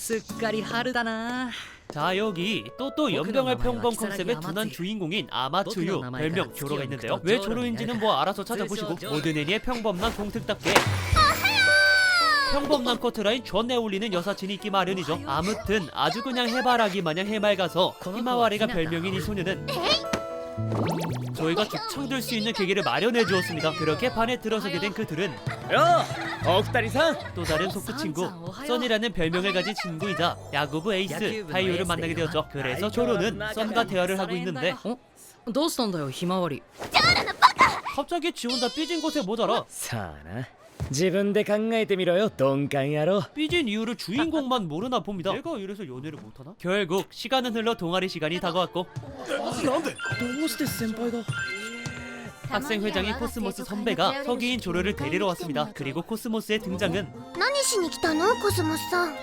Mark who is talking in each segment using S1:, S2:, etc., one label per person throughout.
S1: すっかり春だな。
S2: 자, 여기 또 연병할 평범 컨셉의 둔한 주인공인 아마추유 별명 조로가 있는데요. 왜 조로인지는 뭐 알아서 찾아보시고 모든 애니의 평범남 동특답게 평범남 커트라인 존내 울리는 여사친이 있기 마련이죠. 아무튼 아주 그냥 해바라기 마냥 해맑아서 히마와리가 별명인 이 소녀는 저희가 죽창들 수 있는 계기를 마련해 주었습니다. 그렇게 반에 들어서게 된 그들은 또 다른 소프 친구 써니라는 별명을 가진 친구이자 야구부 에이스 타이오를 만나게 되었죠. 그래서 조로는 썬과 대화를 하고 있는데
S1: どうしたんだよひまわり。
S2: 갑자기 지 혼자 삐진 곳에 못 알아.
S3: さあな、自分で考えてみろよ鈍感野郎。
S2: 삐진 이유를 주인공만 모르나 봅니다. 내가 이래서 연애를 못하나? 결국 시간은 흘러 동아리 시간이 다가왔고
S3: どうして先輩が。
S2: 학생회장인 코스모스 선배가 서기인 조로를 데리러 왔습니다. 그리고 코스모스의 등장은
S4: 何しに来たのコスモスさん。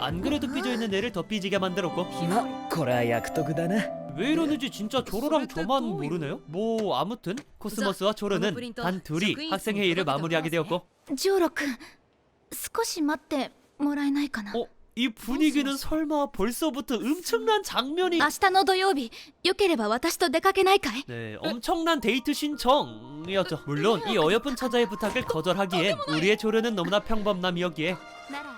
S2: 안 그래도 삐져있는 애를 더 삐지게 만들었고
S3: ま、これは役得だな。
S2: 왜 이러는지 진짜 조로랑 저만 모르네요? 뭐 아무튼 코스모스와 조로는 단 둘이 학생회의를 마무리하게 되었고
S4: ジョロ君、少し待ってもらえないかな。
S2: 이 분위기는 설마 벌써부터 엄청난 장면이
S4: 明日の土曜日、よければ私と出かけないかい？
S2: 네, 엄청난 데이트 신청이었죠. 물론 이 어여쁜 처자의 부탁을 거절하기엔 우리의 조로는 너무나 평범남이었기에
S4: なら、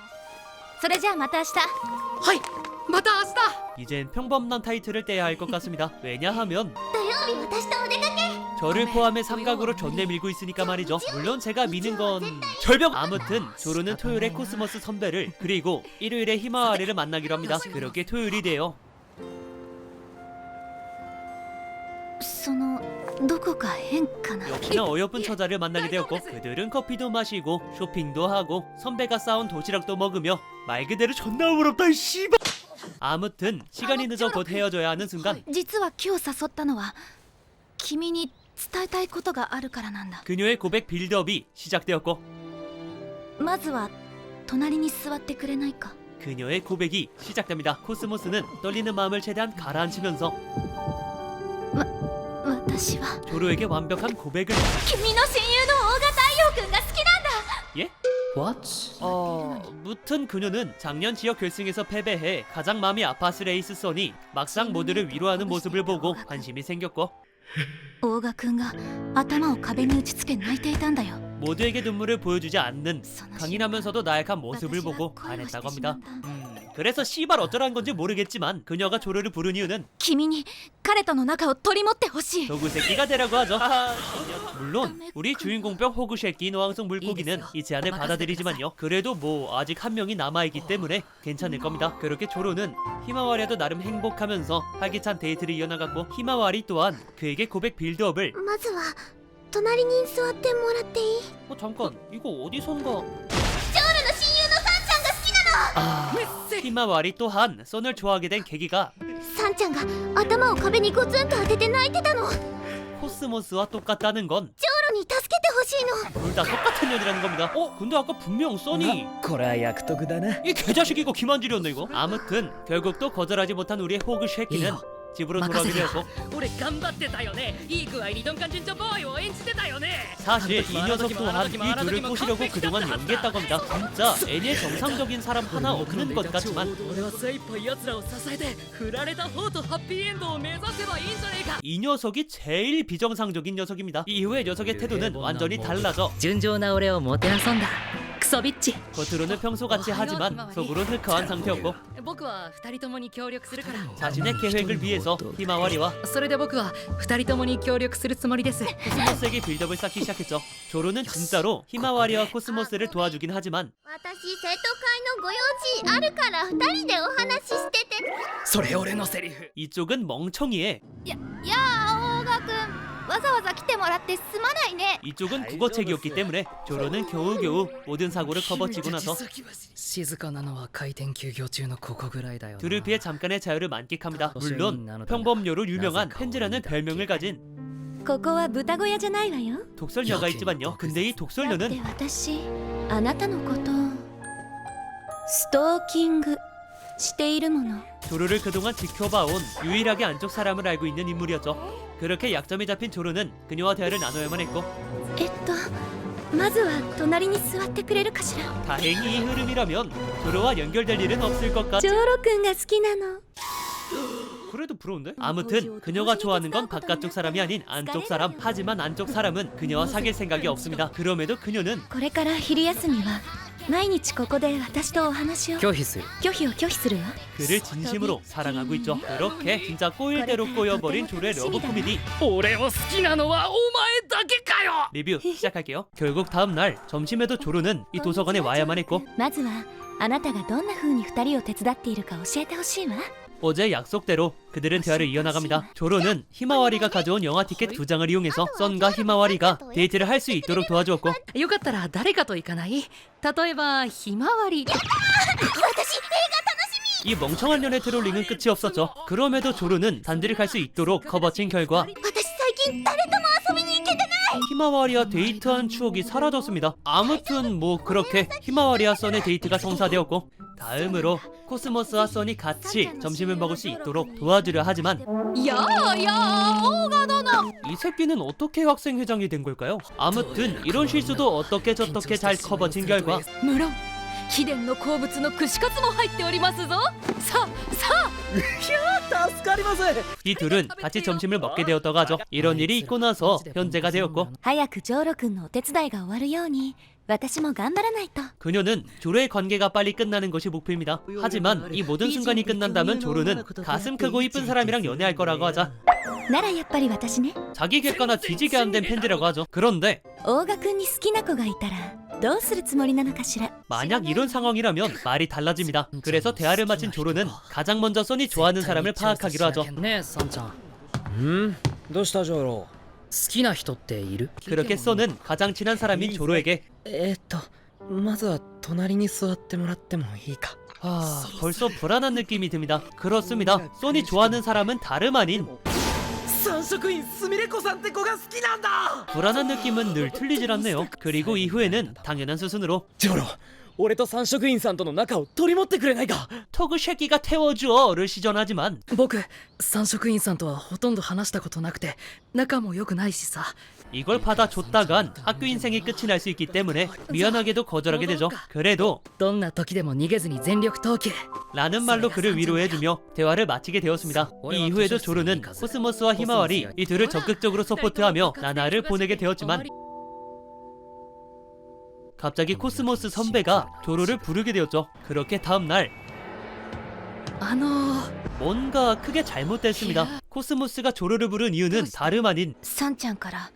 S4: それじゃあまた明日。
S1: はい、また明日。
S2: 이젠 평범남 타이틀을 떼야 할 것 같습니다. 왜냐하면
S4: 土曜日私とお出かけ。
S2: 저를 포함해 삼각으로 존내 밀고 있으니까 말이죠. 물론 제가 미는 건 절벽! 아무튼 조로는 토요일에 코스모스 선배를 그리고 일요일에 히마와리를 만나기로 합니다. 그렇게 토요일이 돼요.
S4: そのどこか変かな。
S2: 역시나 어여쁜 처자를 만나게 되었고 그들은 커피도 마시고 쇼핑도 하고 선배가 싸운 도시락도 먹으며 말 그대로 존나 부럽다 씨발. 아무튼 시간이 늦어 곧 헤어져야 하는 순간
S4: 実は今日誘ったのは君に伝えたいことがあるからなんだ。
S2: 그녀의 고백 빌드업이 시작되었고
S4: まずは隣に座ってくれないか。
S2: 그녀의 고백이 시작됩니다. 코스모스는 떨리는 마음을 최대한 가라앉히면서
S4: 私は
S2: 조로에게 완벽한 고백을
S4: 君の親友の大賀太陽君が好きなんだ。
S2: 예?
S1: What？
S2: 무튼 그녀는 작년 지역 결승에서 패배해 가장 마음이 아팠을 에이스 써니 막상 모두를 위로하는 모습을 보고 관심이 생겼고
S4: 大賀君が頭を壁に打ちつけ泣いていたんだよ。
S2: 모두에게 눈물을 보여주지 않는 강인하면서도 나약한 모습을 보고 반했다고 합니다. 그래서 씨발 어쩌라는 건지 모르겠지만 그녀가 조로를 부른 이유는
S4: 君に彼との仲を取り持ってほしい。
S2: 도구새끼가 되라고 하죠. 물론 우리 주인공병 호구새끼 노황성 물고기는 이 제안을 받아들이지만요. 그래도 뭐 아직 한 명이 남아있기 때문에 괜찮을 겁니다. 그렇게 조로는 히마와리와도 나름 행복하면서 활기찬 데이트를 이어나갔고 히마와리 또한 그에게 고백 빌드업을
S4: まずは隣に座ってもらっていい？
S2: 잠깐 이거 어디선가
S1: あ
S2: 히마와리 또한 썬을 좋아하게 된 계기가
S4: サンちゃんが頭を壁にゴツンと当てて泣いてたの。ジョ
S2: 코스모스와 똑같다는 건
S4: ロに助けてほしいの。
S2: 둘 다 똑같은 년이라는 겁니다. 근데 아까 분명 써니
S3: これは役得だな。
S2: 이 개자식 이거 기만질이었네 이거. 아무튼 결국 또 거절하지 못한 우리의 호그 쉐키는 집으로 돌아오게 되었고
S1: 俺頑張ってたよね。いい具合に鈍感順調ボーイを演じてたよね。
S2: 사실 이 녀석 또한 이 둘을 꼬시려고 그동안 연기했다고 합니다. 진짜 애니의 정상적인 사람 하나 없는 것 같지만
S1: 俺は精一杯奴らを支えて振られた方とハッピーエンドを目指せばいいんじゃねえか。
S2: 이 녀석이 제일 비정상적인 녀석입니다. 이후에 녀석의 태도는 완전히 달라져
S1: 純情な俺をもてあそんだクソビッチ。
S2: 겉으로는 평소같이 하지만 속으로 흑화한 상태였고
S1: 僕は二人ともに協力するから。
S2: 자신의 계획을 위해서 히마와리와
S1: それで僕は二人ともに協力するつもりです。
S2: 코스모스에게 빌드업을 쌓기 시작했죠. 조로는 진짜로 히마와리와 코스모스를 도와주긴 하지만
S4: 私生徒会のご用事あるから二人でお話ししてて。
S1: それ俺のセリフ。
S2: 이쪽은 멍청이에
S4: やあ大賀君、わざわざ来てもらってすまないね。
S2: 이쪽은 국어책이었기 때문에 조로는 겨우겨우 모든 사고를 커버치고 나서
S1: 静かなのは開店休業中のここぐらいだよな。
S2: 둘을 피해 잠깐의 자유를 만끽합니다. 물론 평범녀로 유명한 펜즈라는 별명을 가진
S4: ここは豚小屋じゃないわよ。
S2: 독설녀가 있지만요. 근데 이
S4: だって
S2: 독설녀는
S4: 私あなたのことをストーキングしているもの。
S2: 조로를 그동안 지켜봐온 유일하게 안쪽 사람을 알고 있는 인물이었죠. 그렇게 약점이 잡힌 조로는 그녀와 대화를 나눠야만 했고
S4: まずは隣に座ってくれるかしら。
S2: 다행히 이 흐름이라면 조로와 연결될 일은 없을 것 같.
S4: ジョロくんが好きなの。
S2: 그래도 부러운데? 아무튼 그녀가 좋아하는 건 바깥쪽 사람이 아닌 안쪽 사람. 하지만 안쪽 사람은 그녀와 사귈 생각이 없습니다. 그럼에도 그녀는
S4: これから昼休みは毎日ここで私とお話を。
S3: 拒否する。
S4: 拒否を拒否するわ。
S2: 그를 진심으로 사랑하고 있죠. 그렇게 진짜 꼬일대로 꼬여버린 조로의 러브 코미디
S1: 俺を好きなのはお前だけかよ。
S2: 리뷰 시작할게요. 결국 다음날 점심에도 조로는 이 도서관에 와야만 했고
S4: まずはあなたがどんな風に二人を手伝っているか教えてほしいわ。
S2: 어제 약속대로 그들은 대화를 이어나갑니다. 조로는 히마와리가 가져온 영화 티켓 2장을 이용해서 썬과 히마와리가 데이트를 할 수 있도록 도와주었고
S1: よかったら誰かと行かない？例えばひまわり。
S2: 이 멍청한 년의 트롤링은 끝이 없었죠. 그럼에도 조로는 단둘이 갈 수 있도록 커버친 결과
S4: 私最近誰とも遊びに行けてない。
S2: 히마와리와 데이트한 추억이 사라졌습니다. 아무튼 뭐 그렇게 히마와리와 썬의 데이트가 성사되었고 다음으로 코스모스와 썬이 같이 점심을 먹을 수 있도록 도와주려 하지만
S1: やあやあオーガ殿。
S2: 이 새끼는 어떻게 학생회장이 된 걸까요? 아무튼 이런 실수도 어떻게 저떻게 잘 커버친 결과
S1: 無論秘伝の好物の串カツも入っておりますぞ。さあさあ。
S3: 助かります。
S2: 이 둘은 같이 점심을 먹게 되었다고 하죠. 이런 일이 있고 나서 현재가 되었고
S4: 早くジョロくんのお手伝いが終わるように私も頑張らないと。
S2: 그녀는 조로의 관계가 빨리 끝나는 것이 목표입니다. 하지만 이 모든 순간이 끝난다면 조로는 가슴 크고 이쁜 사람이랑 연애할 거라고 하자
S4: ならやっぱり私ね。
S2: 자기 객관화 뒤지게 안 된 팬지라고 하죠. 그런데
S4: 大賀くんに好きな子がいたらどうするつもりなのかしら。
S2: 만약 이런 상황이라면 말이 달라집니다. 그래서 대화를 마친 조로는 가장 먼저 썬이 좋아하는 사람을 파악하기로 하죠.
S1: ねえサンちゃん。
S3: うんどうしたジョロ。
S1: 好きな人っている？
S2: 그렇게 썬은 가장 친한 사람인 조로에게
S3: まずは隣に座ってもらってもいいか。
S2: 벌써 불안한 느낌이 듭니다. 그렇습니다. 썬이 좋아하는 사람은 다름 아닌
S3: 三色院すみれ子さんって子が好きなんだ。
S2: 불안한 느낌은 늘 틀리질 않네요. 그리고 이후에는 당연한 수순으로
S3: ジョロ、俺と三色院さんとの仲を取り持ってくれないか。
S2: 토그 쉐끼가 태워줘를 시전하지만
S1: 僕三色院さんとはほとんど話したことなくて仲も良くないしさ。
S2: 이걸 받아줬다간 학교 인생이 끝이 날 수 있기 때문에 미안하게도 거절하게 되죠. 그래도
S1: どんな時でも逃げずに全力投球。
S2: 라는 말로 그를 위로해주며 대화를 마치게 되었습니다. 이 이후에도 조르는 코스모스와 히마와리 이 둘을 적극적으로 서포트하며 나나를 보내게 되었지만 갑자기 코스모스 선배가 조로를 부르게 되었죠. 그렇게 다음날
S1: あの
S2: 뭔가 크게 잘못됐습니다. 코스모스가 조로를 부른 이유는 다름 아닌
S4: サンちゃんから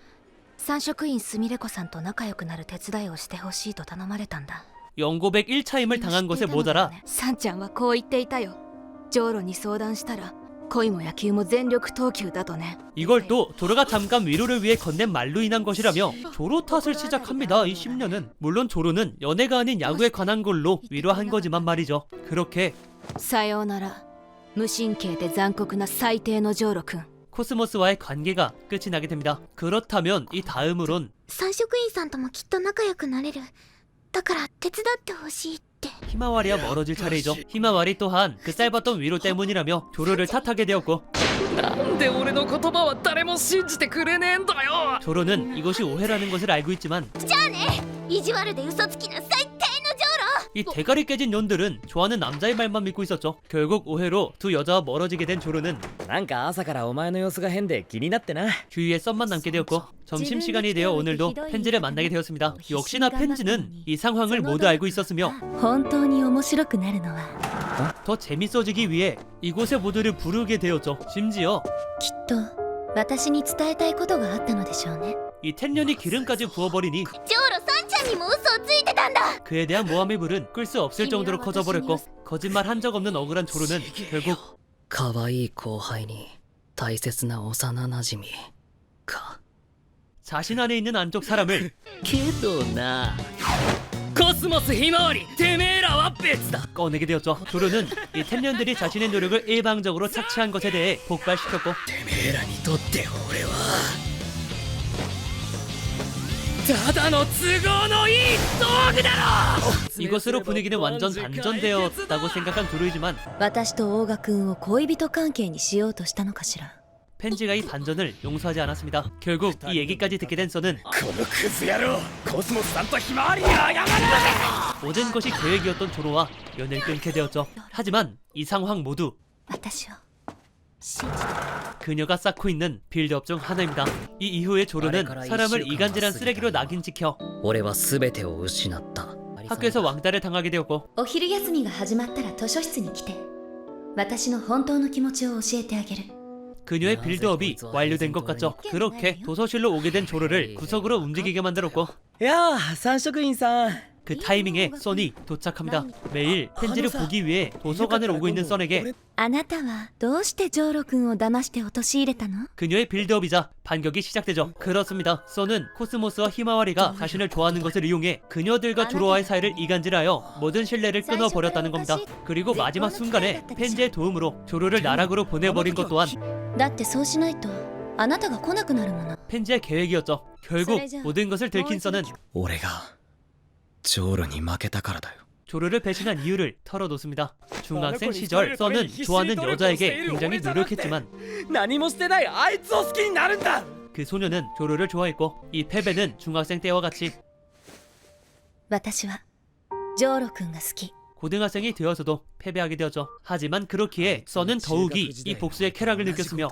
S4: 三色院すみれ子さんと仲良くなる手伝いをしてほしいと頼まれたんだ。
S2: 영고백 1차임을 당한 것에 모자라
S4: サンちゃんはこう言っていたよ。ジョロに相談したら恋も野球も全力投球だとね。
S2: 이걸 또 조로가 잠깐 위로를 위해 건넨 말로 인한 것이라며 조로 탓을 시작합니다. 이 10년은 물론 조로는 연애가 아닌 야구에 관한 걸로 위로한 거지만 말이죠. 그렇게
S4: さようなら。無神経で残酷な最低のジョロくん。
S2: 코스모스와의 관계가 끝이 나게 됩니다. 그렇다면 이 다음으론
S4: 三色院さんともきっと仲良くなれる。だから手伝ってほしいって。
S2: 히마와리와 멀어질 차례이죠. 히마와리 또한 그 짧았던 위로 때문이라며 조로를 탓하게 되었고
S1: なんで俺の言葉は誰も信じてくれねえんだよ。
S2: 조로는 이것이 오해라는 것을 알고 있지만
S4: 意地悪で嘘つきな最低のジョロ。
S2: 이 대가리 깨진 년들은 좋아하는 남자의 말만 믿고 있었죠. 결국 오해로 두 여자와 멀어지게 된 조로는
S3: なんか朝からお前の様子が変で気になってな。
S2: 주위에 썸만 남게 되었고 점심시간이 되어 오늘도 펜지를 만나게 되었습니다. 역시나 펜지는 이 상황을 모두 알고 있었으며
S4: 本当に面白くなるのは
S2: 더 재밌어지기 위해 이곳의 모두를 부르게 되었죠. 심지어
S4: きっと私に伝えたいことがあったのでしょうね。
S2: 이 텐년이 기름까지 부어버리니
S4: ジョロサンちゃんにも嘘をついてたんだ。
S2: 그에 대한 모함의 불은 끌 수 없을 정도로 커져버렸고 거짓말 한 적 없는 억울한 조로는 결국
S1: 可愛い後輩に大切な幼なじみか。
S2: 자신 안에 있는 안쪽 사람을
S3: けどな。
S1: コスモスひまわりてめえらは別だ。
S2: 꺼내게 되었죠. 조로는 이 텐년들이 자신의 노력을 일방적으로 착취한 것에 대해 폭발시켰고
S1: てめえらにとって俺はただの都合のいい道具だろ。
S2: 이것으로 분위기는 완전 반전되었다고 생각한 조로이지만
S4: 私と大賀くんを恋人関係にしようとしたのかしら。
S2: 펜지가 이 반전을 용서하지 않았습니다. 결국 이 얘기까지 듣게 된 써는
S3: このクズ野郎コスモスさんとひまわりが謝る
S2: 모든 것이 계획이었던 조로와 연을 끊게 되었죠. 하지만 이 상황 모두
S4: 私を信じて
S2: 그녀가 쌓고 있는 빌드업 중 하나입니다. 이 이후에 조로는 사람을 이간질한 쓰레기로 낙인 찍혀
S5: 俺は全てを失った
S2: 학교에서 왕따를 당하게 되었고
S4: お昼休みが始まったら図書室に来て私の本当の気持ちを教えてあげる
S2: 그녀의 빌드업이 완료된 것 같죠. 그렇게 도서실로 오게 된 조로를 구석으로 움직이게 만들었고
S3: やあ三職員さん
S2: 그 타이밍에 써니 도착합니다. 매일 펜지를 보기 위해 도서관을 오고 있는 써에게
S4: あなたはどうしてジョーロ君を騙して陥れたの
S2: 그녀의 빌드업이자 반격이 시작되죠. 그렇습니다. 써는 코스모스와 히마와리가 자신을 좋아하는 것을 이용해 그녀들과 조로와의 사이를 이간질하여 모든 신뢰를 끊어버렸다는 겁니다. 그리고 마지막 순간에 펜지의 도움으로 조로를 나락으로 보내버린 것 또한
S4: だってそうしないとあなたが来なくなるもの
S2: 펜지의 계획이었죠. 결국 모든 것을 들킨 써는
S3: 俺がジョーロに負けたからだよ
S2: 조로를 배신한 이유를 털어놓습니다. 중학생 시절 써는 좋아하는 여자에게 굉장히 노력했지만
S3: 何もしてないあいつを好きになるんだ
S2: 그 소녀는 조로를 좋아했고 이 패배는 중학생 때와 같이
S4: 私はジョーロ君が好き
S2: 고등학생이 되어서도 패배하게 되었죠. 하지만 그렇기에 써는 더욱이 이 복수의 쾌락을 느꼈으며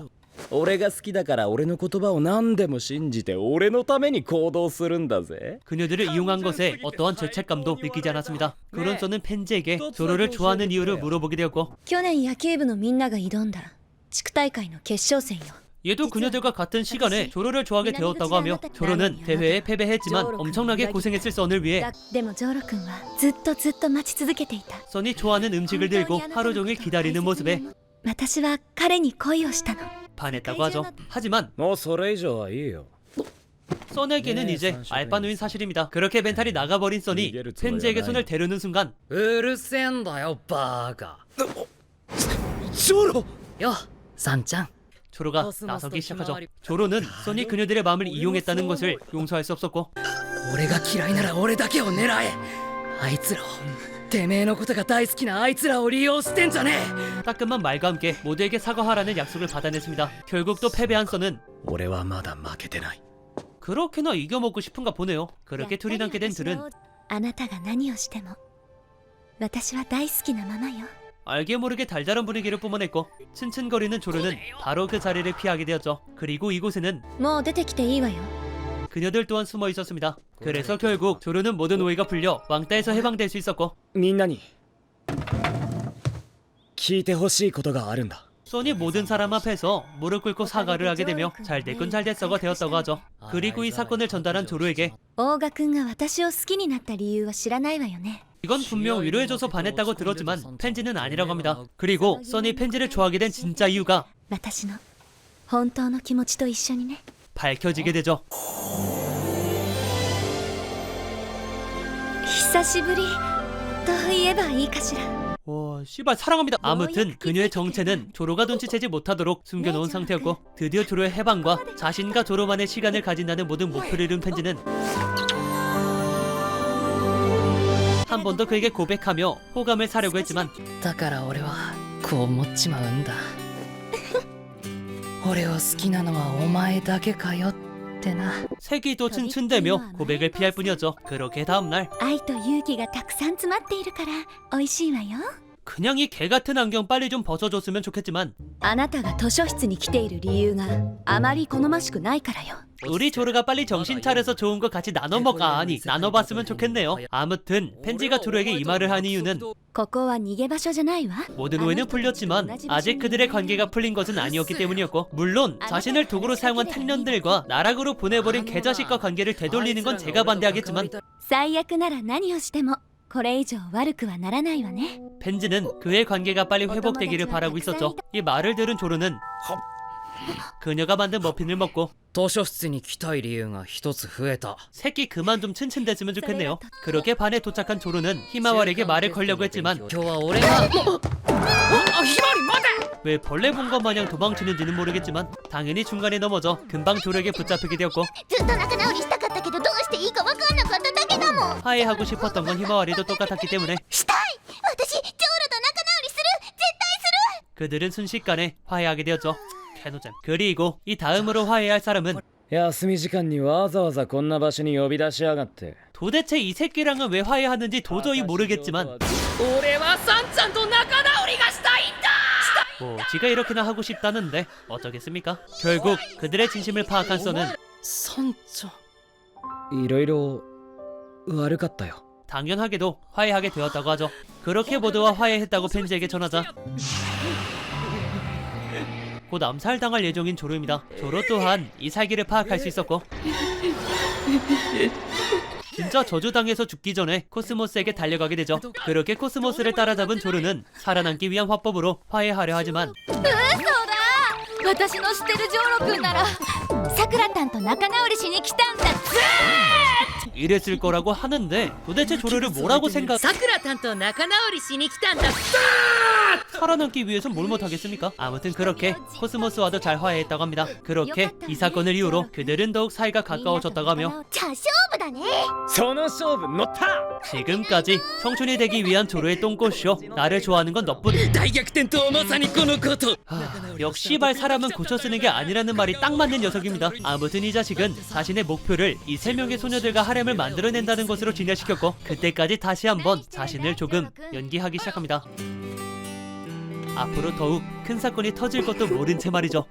S3: 俺が好きだから俺の言葉を何でも信じて俺のために行動するんだぜ
S2: 그녀들을 이용한 것에 어떠한 죄책감도 느끼지 않았습니다. 그런 써는 펜지에게 조로를 좋아하는 이유를 물어보게 되었고
S4: 去年野球部のみんなが挑んだ地区大会の決勝戦よ
S2: 얘도 그녀들과 같은 시간에 조로를 좋아하게 되었다고 하며 조로는 대회에 패배했지만 엄청나게 고생했을 써를 위해
S4: でもジョーロ君はずっとずっと待ち続けていた
S2: 써니 좋아하는 음식을 들고 하루 종일 기다리는 모습에
S4: 私は彼に恋をしたの
S2: 반했다고 하죠. 하지만
S3: もうそれ以上はいいよ
S2: 써에게는 이제 알바누인 사실입니다. 그렇게 멘탈이 나가버린 써니 펜지에게 손을 대려는 순간
S5: うるせえんだよバーカ
S3: ジョーロ
S5: よサンちゃん
S2: 조로가 나서기 시작하죠. 조로는 써니 그녀들의 마음을 이용했다는 것을 용서할 수 없었고
S5: 俺が嫌いなら俺だけを狙えあいつらをてめえのことが大好きなあいつらを利用してんじゃねえ
S2: 따끔한 말과 함께 모두에게 사과하라는 약속을 받아냈습니다. 결국 또 패배한 써는
S3: 俺はまだ負けてない
S2: 그렇게나 이겨먹고 싶은가 보네요. 그렇게 둘이 남게 된 둘은
S4: あなたが何をしても私は大好きなままよ
S2: 알게 모르게 달달한 분위기를 뿜어냈고 츤츤거리는 조로는 바로 그 자리를 피하게 되었죠. 그리고 이곳에는
S4: もう出てきていいわよ
S2: 그녀들 또한 숨어 있었습니다. 그래서 결국 조로는 모든 오해가 풀려 왕따에서 해방될 수 있었고
S3: みんなに聞いてほしいことがあるんだ
S2: 써니 모든 사람 앞에서 무릎 꿇고 사과를 하게 되며 잘됐군 잘됐어가 되었다고 하죠. 그리고 이 사건을 전달한 조로에게
S4: 大賀君が私を好きになった理由は知らないわよね
S2: 이건 분명 위로해줘서 반했다고 들었지만 펜지는 아니라고 합니다. 그리고 써니 펜지를 좋아하게 된 진짜 이유가
S4: 私の本当の気持ちと一緒にね
S2: 밝혀지게 되죠.
S4: 久しぶりと言えばいいかしら
S2: 와 씨발 사랑합니다. 아무튼 그녀의 정체는 조로가 눈치채지 못하도록 숨겨놓은 상태였고 드디어 조로의 해방과 자신과 조로만의 시간을 가진다는 모든 목표를 이룬 펜지는 한 번 더 그에게 고백하며 호감을 사려고 했지만
S5: だから俺はこう思っちまうんだ俺を好きなのはお前だけかよってな
S2: 세기도 츤츤대며 고백을 피할 뿐이었죠. 그렇게 다음날
S4: 愛と勇気がたくさん詰まっているから美味しいわよ
S2: 그냥 이 개같은 안경 빨리 좀 벗어줬으면 좋겠지만
S4: あなたが図書室に来ている理由があまり好ましくないからよ
S2: 우리 조르가 빨리 정신 차려서 좋은 거 같이 나눠 먹어. 아니 나눠봤으면 좋겠네요. 아무튼 펜지가 조르에게 이 말을 한 이유는
S4: ここは逃げ場所じゃないわ
S2: 모든 오해는 풀렸지만 아직 그들의 관계가 풀린 것은 아니었기 때문이었고 물론 자신을 도구로 사용한 탕년들과 나락으로 보내버린 개자식과 관계를 되돌리는 건 제가 반대하겠지만
S4: 最悪なら何をしてもこれ以上悪くはならないわね
S2: 펜지는 그의 관계가 빨리 회복되기를 바라고 있었죠. 이 말을 들은 조르는 그녀가 만든 머핀을 먹고
S5: 図書室に来たい理由が一つ増えた
S2: 새끼 그만 좀 츤츤댔으면 좋겠네요. 그렇게 반에 도착한 조르는 히마와리에게 말을 걸려고 했지만
S5: 今日は俺が
S2: 왜 벌레 본 것 마냥 도망치는지는 모르겠지만 당연히 중간에 넘어져 금방 조르에게 붙잡히게 되었고
S6: ずっと仲直りしたかったけどどうしていいか分かんなかっただけだもん
S2: 화해하고 싶었던 건 히마와리도 똑같았기 때문에
S6: したい私ジョーロと仲直りする絶対する
S2: 그들은 순식간에 화해하게 되었죠. 캐노잼. 그리고 이 다음으로 화해할 사람은
S3: 休み時間にわざわざこんな場所に呼び出しやがって
S2: 도대체 이 새끼랑은 왜 화해하는지 도저히 모르겠지만
S5: 俺はサンちゃんと仲直りがしたいんだ
S2: 뭐 지가 이렇게나 하고 싶다는데 어쩌겠습니까? 결국 그들의 진심을 파악한 써는
S5: サンちゃん
S3: いろいろ悪かったよ
S2: 당연하게도 화해하게 되었다고 하죠. 그렇게 모두와 화해했다고 팬지에게 전하자 곧 암살당할 예정인 조로입니다. 조로 또한 이 살기를 파악할 수 있었고 진짜 저주당해서 죽기 전에 코스모스에게 달려가게 되죠. 그렇게 코스모스를 따라잡은 조르는 살아남기 위한 화법으로 화해하려 하지만
S1: 私の知ってるジョーロ君なら
S6: さくらたんと仲直りしに来たんだ
S2: 이랬을 거라고 하는데 도대체 조르를 뭐라고 생각
S5: さくらたんと仲直りしに来たんだ
S2: 살아남기 위해선 뭘 못하겠습니까? 아무튼 그렇게 코스모스와도 잘 화해했다고 합니다. 그렇게 이 사건을 이후로 그들은 더욱 사이가 가까워졌다고 하며
S6: 茶勝負だね
S3: その勝負乗った
S2: 지금까지 청춘이 되기 위한 조로의 똥꼬쇼 나를 좋아하는 건 너뿐
S5: 大逆転とはまさにこのこと
S2: 역시 발 사람은 고쳐 쓰는 게 아니라는 말이 딱 맞는 녀석입니다. 아무튼 이 자식은 자신의 목표를 이 세 명의 소녀들과 하렘을 만들어낸다는 것으로 진화시켰고 그때까지 다시 한번 자신을 조금 연기하기 시작합니다. 앞으로 더욱 큰 사건이 터질 것도 모른 채 말이죠.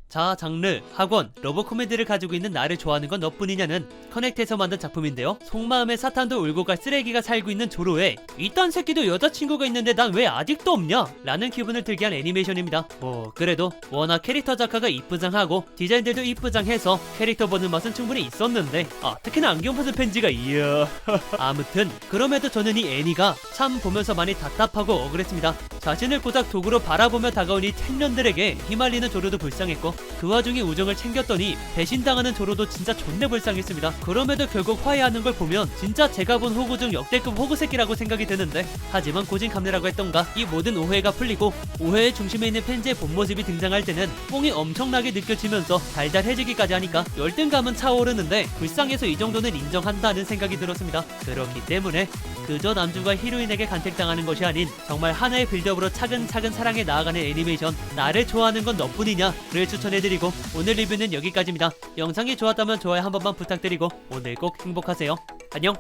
S2: 자, 장르, 학원, 러브 코미디를 가지고 있는 나를 좋아하는 건 너뿐이냐는 커넥트에서 만든 작품인데요. 속마음에 사탄도 울고 갈 쓰레기가 살고 있는 조로에 이딴 새끼도 여자친구가 있는데 난 왜 아직도 없냐? 라는 기분을 들게 한 애니메이션입니다. 뭐 그래도 워낙 캐릭터 작화가 이쁘장하고 디자인들도 이쁘장해서 캐릭터 보는 맛은 충분히 있었는데 특히나 안경 벗은 팬지가 이야 아무튼 그럼에도 저는 이 애니가 참 보면서 많이 답답하고 억울했습니다. 자신을 고작 도구로 바라보며 다가온 이 청년들에게 휘말리는 조로도 불쌍했고 그 와중에 우정을 챙겼더니 배신당하는 조로도 진짜 존내 불쌍했습니다. 그럼에도 결국 화해하는 걸 보면 진짜 제가 본 호구 중 역대급 호구 새끼라고 생각이 드는데 하지만 고진감래라고 했던가 이 모든 오해가 풀리고 오해의 중심에 있는 팬지의 본 모습이 등장할 때는 뽕이 엄청나게 느껴지면서 달달해지기까지 하니까 열등감은 차오르는데 불쌍해서 이 정도는 인정한다는 생각이 들었습니다. 그렇기 때문에 그저 남주가 히로인에게 간택당하는 것이 아닌 정말 하나의 빌드업으로 차근차근 사랑해 나아가는 애니메이션 나를 좋아하는 건 너뿐이냐를 추천해드리고 오늘 리뷰는 여기까지입니다. 영상이 좋았다면 좋아요 한 번만 부탁드리고 오늘 꼭 행복하세요. 안녕.